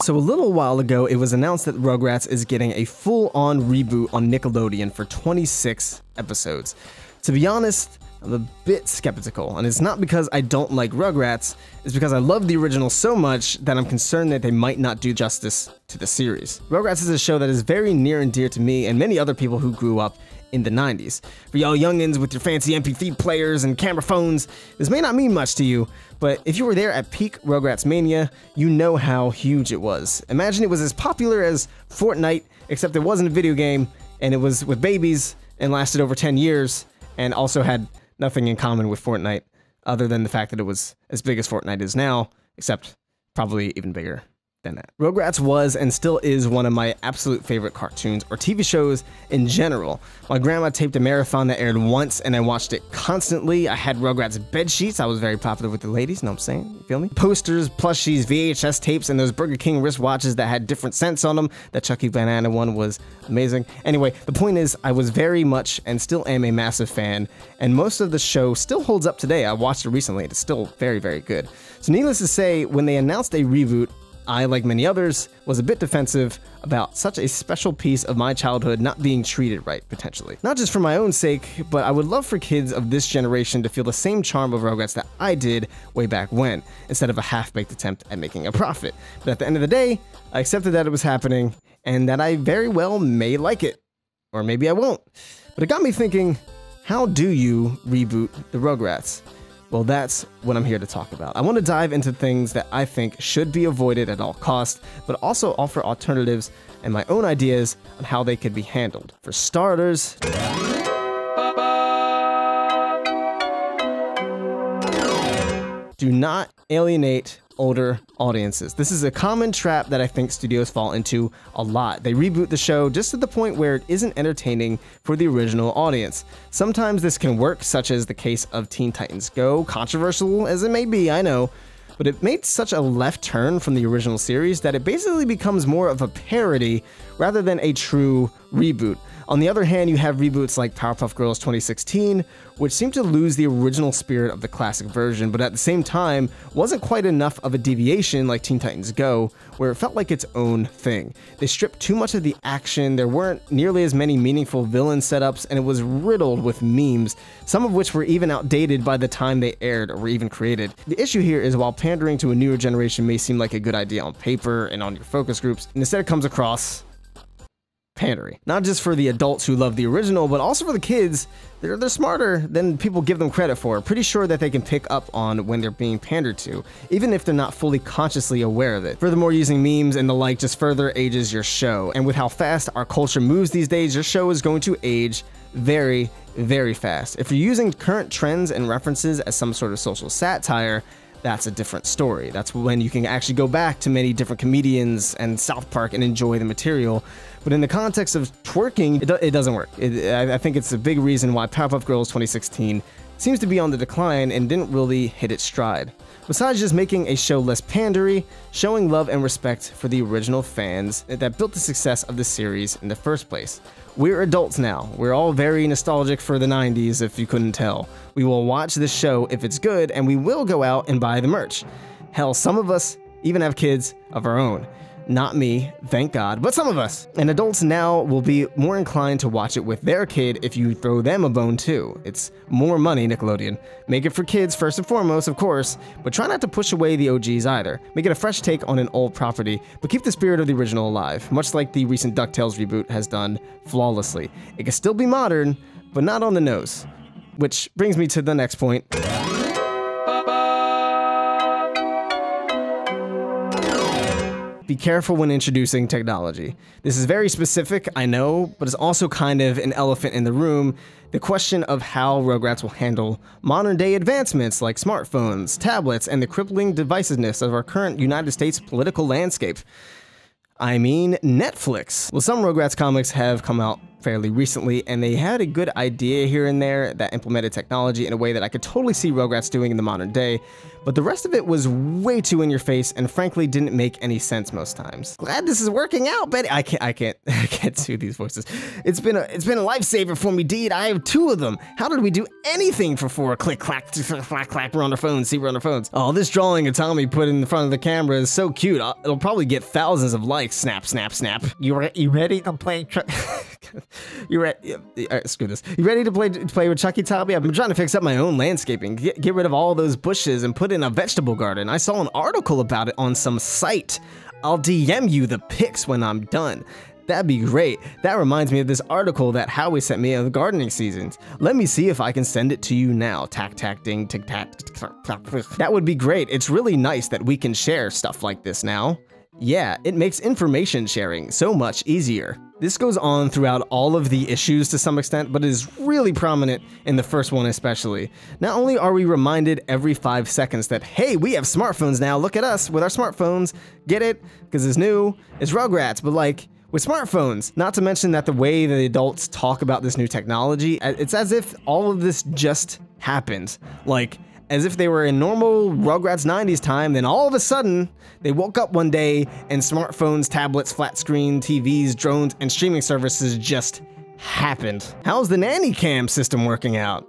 So a little while ago, it was announced that Rugrats is getting a full-on reboot on Nickelodeon for 26 episodes. To be honest, I'm a bit skeptical, and it's not because I don't like Rugrats, it's because I love the original so much that I'm concerned that they might not do justice to the series. Rugrats is a show that is very near and dear to me and many other people who grew up in the 90s. For y'all youngins with your fancy MP3 players and camera phones, this may not mean much to you, but if you were there at peak Rugrats mania, you know how huge it was. Imagine it was as popular as Fortnite, except it wasn't a video game, and it was with babies, and lasted over 10 years, and also had nothing in common with Fortnite, other than the fact that it was as big as Fortnite is now, except probably even bigger than that. Rugrats was and still is one of my absolute favorite cartoons or TV shows in general. My grandma taped a marathon that aired once and I watched it constantly. I had Rugrats bed sheets. I was very popular with the ladies, know what I'm saying? You feel me? Posters, plushies, VHS tapes, and those Burger King wristwatches that had different scents on them. That Chucky Banana one was amazing. Anyway, the point is I was very much and still am a massive fan, and most of the show still holds up today. I watched it recently and it's still very, very good. So needless to say, when they announced a reboot, I, like many others, was a bit defensive about such a special piece of my childhood not being treated right, potentially. Not just for my own sake, but I would love for kids of this generation to feel the same charm of Rugrats that I did way back when, instead of a half-baked attempt at making a profit. But at the end of the day, I accepted that it was happening, and that I very well may like it. Or maybe I won't. But it got me thinking, how do you reboot the Rugrats? Well, that's what I'm here to talk about. I want to dive into things that I think should be avoided at all costs, but also offer alternatives and my own ideas on how they could be handled. For starters, do not alienate older audiences. This is a common trap that I think studios fall into a lot. They reboot the show just to the point where it isn't entertaining for the original audience. Sometimes this can work, such as the case of Teen Titans Go, controversial as it may be, I know, but it made such a left turn from the original series that it basically becomes more of a parody rather than a true reboot. On the other hand, you have reboots like Powerpuff Girls 2016, which seem to lose the original spirit of the classic version, but at the same time, wasn't quite enough of a deviation like Teen Titans Go, where it felt like its own thing. They stripped too much of the action, there weren't nearly as many meaningful villain setups, and it was riddled with memes, some of which were even outdated by the time they aired or were even created. The issue here is while pandering to a newer generation may seem like a good idea on paper and on your focus groups, instead it comes across pandery. Not just for the adults who love the original, but also for the kids. They're smarter than people give them credit for. Pretty sure that they can pick up on when they're being pandered to, even if they're not fully consciously aware of it. Furthermore, using memes and the like just further ages your show. And with how fast our culture moves these days, your show is going to age very, very fast. If you're using current trends and references as some sort of social satire, that's a different story. That's when you can actually go back to many different comedians and South Park and enjoy the material. But in the context of twerking, it doesn't work. I think it's a big reason why Powerpuff Girls 2016 seems to be on the decline and didn't really hit its stride. Besides just making a show less pandery, showing love and respect for the original fans that built the success of the series in the first place. We're adults now. We're all very nostalgic for the 90s, if you couldn't tell. We will watch this show if it's good, and we will go out and buy the merch. Hell, some of us even have kids of our own. Not me, thank God, but some of us. And adults now will be more inclined to watch it with their kid if you throw them a bone too. It's more money, Nickelodeon. Make it for kids first and foremost, of course, but try not to push away the OGs either. Make it a fresh take on an old property, but keep the spirit of the original alive, much like the recent DuckTales reboot has done flawlessly. It can still be modern, but not on the nose. Which brings me to the next point. Be careful when introducing technology. This is very specific, I know, but it's also kind of an elephant in the room. The question of how Rugrats will handle modern day advancements like smartphones, tablets, and the crippling divisiveness of our current United States political landscape. I mean, Netflix. Well, some Rugrats comics have come out fairly recently, and they had a good idea here and there that implemented technology in a way that I could totally see Rugrats doing in the modern day, but the rest of it was way too in your face and frankly didn't make any sense most times. Glad this is working out, Betty. I can't do these voices. It's been a lifesaver for me, Deed. I have 2 of them. How did we do anything for 4? Click, clack, clack, clack. We're on our phones. See, we're on our phones. Oh, this drawing of Tommy put in front of the camera is so cute. It'll probably get thousands of likes. Snap, snap, snap. You ready to play? Screw this. You ready to play with Chucky, Tommy? I've been trying to fix up my own landscaping. Get rid of all those bushes and put in a vegetable garden. I saw an article about it on some site. I'll DM you the pics when I'm done. That'd be great. That reminds me of this article that Howie sent me of the gardening seasons. Let me see if I can send it to you now. Tack, tack, ding, tick, tack. That would be great. It's really nice that we can share stuff like this now. Yeah, it makes information sharing so much easier. This goes on throughout all of the issues to some extent, but is really prominent in the first one especially. Not only are we reminded every 5 seconds that, hey, we have smartphones now, look at us with our smartphones, get it? Because it's new, it's Rugrats, but like, with smartphones. Not to mention that the way the adults talk about this new technology, it's as if all of this just happened. Like, as if they were in normal Rugrats 90s time, then all of a sudden, they woke up one day and smartphones, tablets, flat screen, TVs, drones, and streaming services just happened. How's the nanny cam system working out?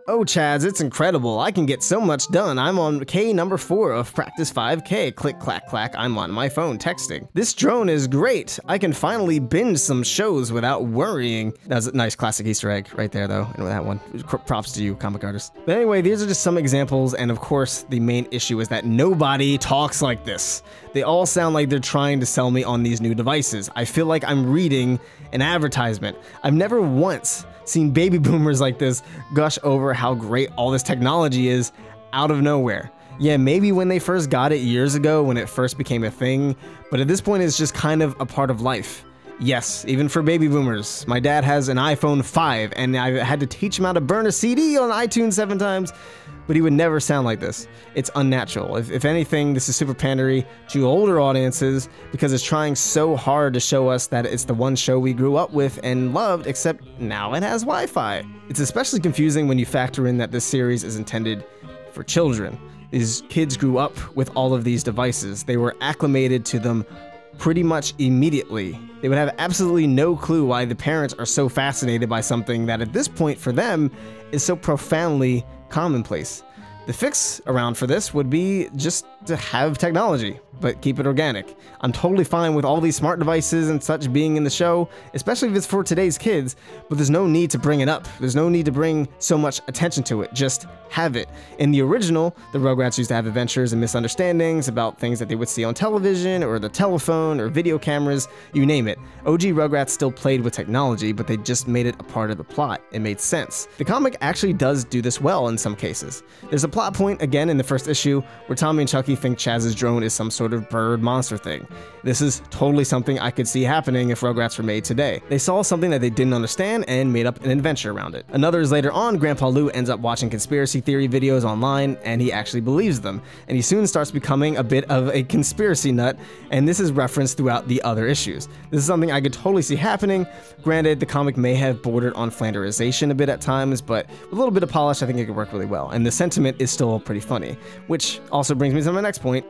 Oh, Chaz, it's incredible. I can get so much done. I'm on K number 4 of practice 5K. Click, clack, clack. I'm on my phone texting. This drone is great. I can finally binge some shows without worrying. That's a nice classic Easter egg right there, though. And with that one, props to you, comic artist. But anyway, these are just some examples. And of course, the main issue is that nobody talks like this. They all sound like they're trying to sell me on these new devices. I feel like I'm reading an advertisement. I've never once seen baby boomers like this gush over how great all this technology is out of nowhere. Yeah, maybe when they first got it years ago when it first became a thing, but at this point it's just kind of a part of life. Yes, even for baby boomers. My dad has an iPhone 5 and I had to teach him how to burn a CD on iTunes 7 times, but he would never sound like this. It's unnatural. If anything, this is super pandery to older audiences because it's trying so hard to show us that it's the one show we grew up with and loved, except now it has Wi-Fi. It's especially confusing when you factor in that this series is intended for children. These kids grew up with all of these devices. They were acclimated to them pretty much immediately. They would have absolutely no clue why the parents are so fascinated by something that at this point for them is so profoundly commonplace. The fix around for this would be just to have technology, but keep it organic. I'm totally fine with all these smart devices and such being in the show, especially if it's for today's kids, but there's no need to bring it up. There's no need to bring so much attention to it. Just have it. In the original, the Rugrats used to have adventures and misunderstandings about things that they would see on television or the telephone or video cameras, you name it. OG Rugrats still played with technology, but they just made it a part of the plot. It made sense. The comic actually does do this well in some cases. There's a plot point, again, in the first issue, where Tommy and Chucky think Chaz's drone is some sort of bird monster thing. This is totally something I could see happening if Rugrats were made today. They saw something that they didn't understand and made up an adventure around it. Another is later on, Grandpa Lou ends up watching conspiracy theory videos online and he actually believes them, and he soon starts becoming a bit of a conspiracy nut, and this is referenced throughout the other issues. This is something I could totally see happening. Granted, the comic may have bordered on Flanderization a bit at times, but with a little bit of polish, I think it could work really well, and the sentiment is still pretty funny, which also brings me to my next point.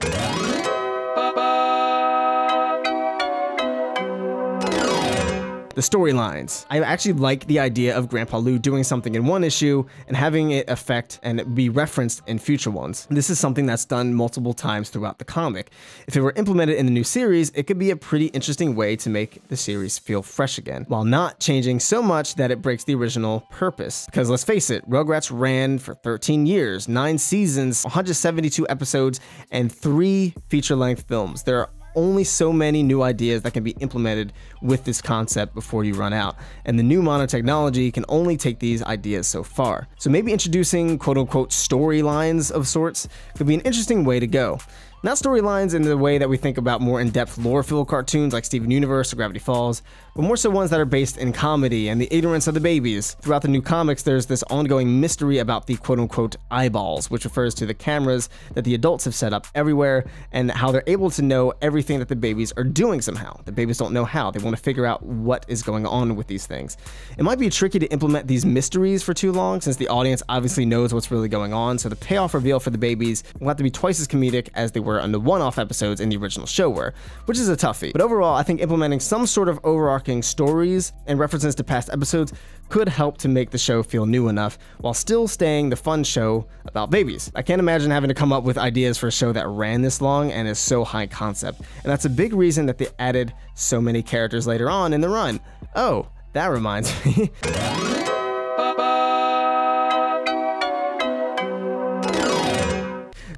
The storylines. I actually like the idea of Grandpa Lou doing something in one issue and having it affect and be referenced in future ones. This is something that's done multiple times throughout the comic. If it were implemented in the new series, it could be a pretty interesting way to make the series feel fresh again, while not changing so much that it breaks the original purpose. Because let's face it, Rugrats ran for 13 years, 9 seasons, 172 episodes, and 3 feature-length films. There are only so many new ideas that can be implemented with this concept before you run out, and the new modern technology can only take these ideas so far. So maybe introducing quote-unquote storylines of sorts could be an interesting way to go. Not storylines in the way that we think about more in-depth lore-filled cartoons like Steven Universe or Gravity Falls, but more so ones that are based in comedy and the ignorance of the babies. Throughout the new comics, there's this ongoing mystery about the quote-unquote eyeballs, which refers to the cameras that the adults have set up everywhere and how they're able to know everything that the babies are doing somehow. The babies don't know how. They want to figure out what is going on with these things. It might be tricky to implement these mysteries for too long since the audience obviously knows what's really going on, so the payoff reveal for the babies will have to be twice as comedic as they were on the one-off episodes in the original show were, which is a toughie. But overall, I think implementing some sort of overarching stories and references to past episodes could help to make the show feel new enough while still staying the fun show about babies. I can't imagine having to come up with ideas for a show that ran this long and is so high concept, and that's a big reason that they added so many characters later on in the run. Oh, that reminds me.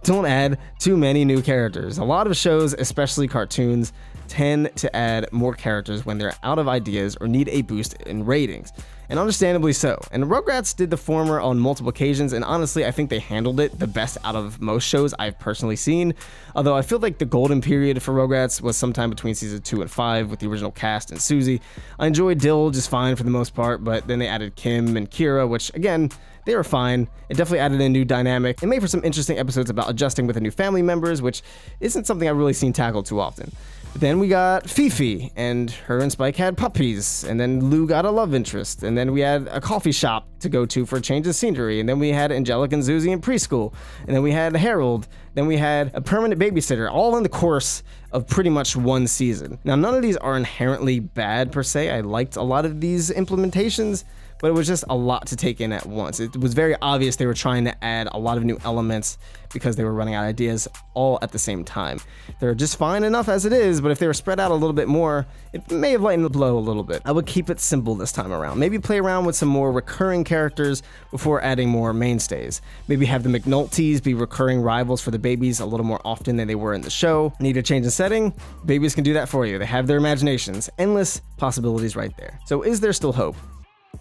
Don't add too many new characters. A lot of shows, especially cartoons, tend to add more characters when they're out of ideas or need a boost in ratings, and understandably so. And Rugrats did the former on multiple occasions, and honestly, I think they handled it the best out of most shows I've personally seen. Although I feel like the golden period for Rugrats was sometime between season 2 and 5 with the original cast and Susie. I enjoyed Dill just fine for the most part, but then they added Kim and Kira, which again, they were fine. It definitely added a new dynamic and made for some interesting episodes about adjusting with the new family members, which isn't something I've really seen tackled too often. But then we got Fifi, and her and Spike had puppies, and then Lou got a love interest, and then we had a coffee shop to go to for a change of scenery, and then we had Angelic and Susie in preschool, and then we had Harold, then we had a permanent babysitter, all in the course of pretty much one season. Now, none of these are inherently bad per se. I liked a lot of these implementations, but it was just a lot to take in at once. It was very obvious they were trying to add a lot of new elements because they were running out of ideas all at the same time. They're just fine enough as it is, but if they were spread out a little bit more, it may have lightened the blow a little bit. I would keep it simple this time around. Maybe play around with some more recurring characters before adding more mainstays. Maybe have the McNultys be recurring rivals for the babies a little more often than they were in the show. Need a change in setting? Babies can do that for you. They have their imaginations. Endless possibilities right there. So is there still hope?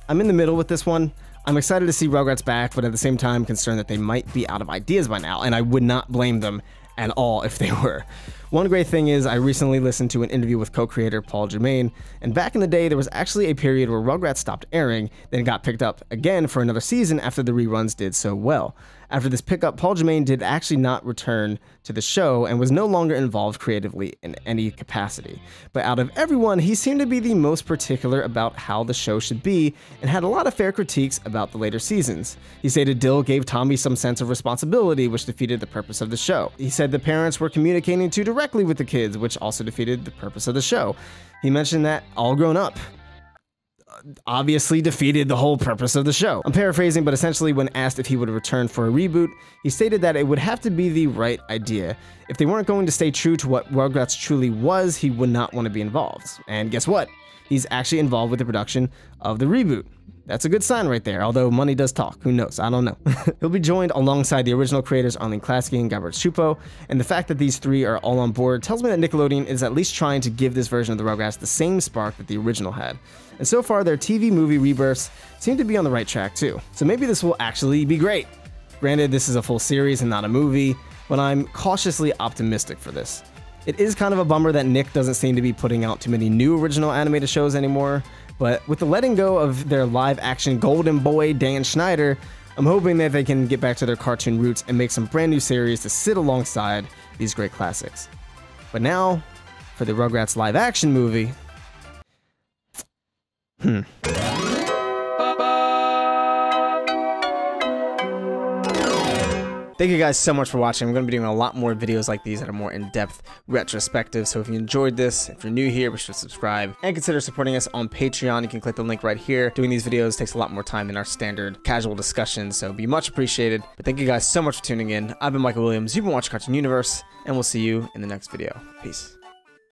I'm in the middle with this one. I'm excited to see Rugrats back, but at the same time concerned that they might be out of ideas by now, and I would not blame them at all if they were. One great thing is I recently listened to an interview with co-creator Paul Germain, and back in the day there was actually a period where Rugrats stopped airing, then got picked up again for another season after the reruns did so well. After this pickup, Paul Germain did actually not return to the show and was no longer involved creatively in any capacity. But out of everyone, he seemed to be the most particular about how the show should be and had a lot of fair critiques about the later seasons. He stated Dill gave Tommy some sense of responsibility, which defeated the purpose of the show. He said the parents were communicating too directly with the kids, which also defeated the purpose of the show. He mentioned that All Grown Up obviously defeated the whole purpose of the show. I'm paraphrasing, but essentially when asked if he would return for a reboot, he stated that it would have to be the right idea. If they weren't going to stay true to what Rugrats truly was, he would not want to be involved. And guess what? He's actually involved with the production of the reboot. That's a good sign right there, although money does talk. Who knows? I don't know. He'll be joined alongside the original creators Arlene Klasky and Gabriel Schupo, and the fact that these three are all on board tells me that Nickelodeon is at least trying to give this version of the Rugrats the same spark that the original had. And so far, their TV movie rebirths seem to be on the right track too. So maybe this will actually be great. Granted, this is a full series and not a movie, but I'm cautiously optimistic for this. It is kind of a bummer that Nick doesn't seem to be putting out too many new original animated shows anymore, but with the letting go of their live-action golden boy Dan Schneider, I'm hoping that they can get back to their cartoon roots and make some brand new series to sit alongside these great classics. But now, for the Rugrats live-action movie, Thank you guys so much for watching. I'm going to be doing a lot more videos like these that are more in-depth retrospective. So if you enjoyed this, if you're new here, be sure to subscribe and consider supporting us on Patreon. You can click the link right here. Doing these videos takes a lot more time than our standard casual discussions, so it'd be much appreciated. But thank you guys so much for tuning in. I've been Michael Williams. You've been watching Cartoon Universe, and we'll see you in the next video. Peace.